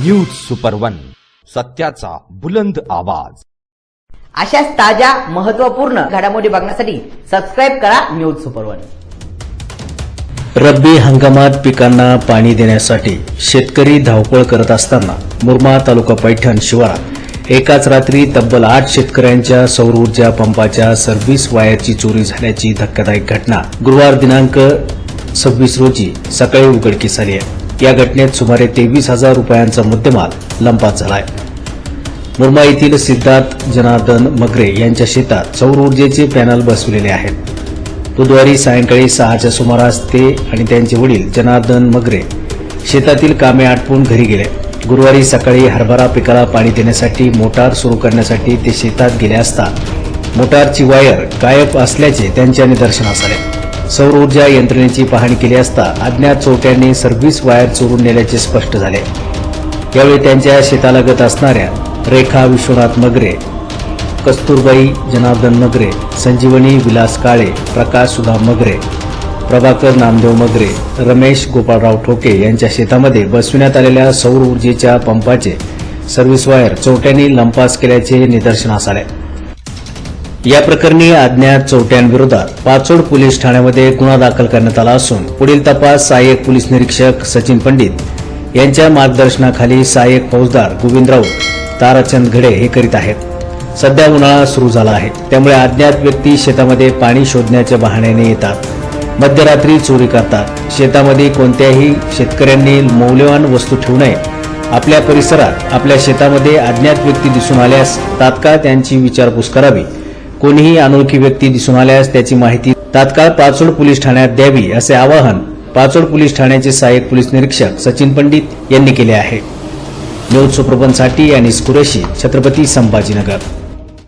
News super one, सत्याचा बुलंद आवाज। अशाच ताज्या महत्त्वपूर्ण घडामोडी बघण्यासाठी सबस्क्राइब करा न्यूज सुपर वन। रब्बी हंगामात पिकांना पाणी देण्यासाठी शेतकरी धावपळ करत असताना मुरबाड तालुका पैठण शिवारात एकाच रात्री तब्बल 8 शेतकऱ्यांच्या सौर ऊर्जा पंपाच्या सर्व्हिस वायरची चोरी झाल्याची धक्कादायक घटना गुरुवार दिनांक 26 रोजी सकाळी उघडकीस आली आहे। या घटनेत सुमारे 23,000 रुपयांचा मुद्देमाल लंपास झालाय। मुरबाड येथील सिद्धार्थ जनार्दन मगरे यांच्या शेतात सौर ऊर्जेचे पॅनल बसविलेले आहेत। बुधवारी सायंकाळी 6च्या सुमारास ते आणि त्यांचे वडील जनार्दन मगरे शेतातील कामे आटपून घरी गेले। गुरुवारी सकाळी हरभरा पिकाला पाणी देण्यासाठी मोटार सुरू करण्यासाठी ते शेतात गेले असता मोटारची वायर गायब असल्याचे त्यांच्या निदर्शनास आले। सौर ऊर्जा यंत्रणेची पाहणी केली असता अज्ञात चोरट्यांनी सर्व्हिस वायर चोरून नेल्याचे स्पष्ट झाले। यावेळी त्यांच्या शेतालगत असणाऱ्या रेखा विश्वनाथ मगरे, कस्तुरबाई जनार्दन मगरे, संजीवनी विलास काळे, प्रकाश सुधा मगरे, प्रभाकर नामदेव मगरे, रमेश गोपाळराव ठोके यांच्या शेतामध्ये बसविण्यात आलेल्या सौर ऊर्जेच्या पंपाचे सर्व्हिस वायर चोरट्यांनी लंपास केल्याचे निदर्शनास आले। या प्रकरणी अज्ञात चोरट्यांविरोधात पाचोड पोलीस ठाण्यामध्ये गुन्हा दाखल करण्यात आला असून पुढील तपास सहाय्यक पोलीस निरीक्षक सचिन पंडित यांच्या मार्गदर्शनाखाली सहाय्यक फौजदार गोविंद राऊत, ताराचंद घडे हे करीत आहेत। सध्या उन्हाळा सुरू झाला आहे, त्यामुळे अज्ञात व्यक्ती शेतामध्ये पाणी शोधण्याच्या बहाण्याने येतात, मध्यरात्री चोरी करतात। शेतामध्ये कोणत्याही शेतकऱ्यांनी मौल्यवान वस्तू ठेवू नये। आपल्या परिसरात आपल्या शेतामध्ये अज्ञात व्यक्ती दिसून आल्यास तात्काळ त्यांची विचारपूस करावी। कोणीही अनोळखी व्यक्ती दिसून आल्यास त्याची माहिती तात्काळ पाचोड पोलीस ठाण्यात द्यावी, असे आवाहन पाचोड पोलीस ठाण्याचे सहाय्यक पोलीस निरीक्षक सचिन पंडित यांनी केले आहे। न्यूज सुपर वन साठी अनीस कुरेशी, छत्रपती संभाजीनगर।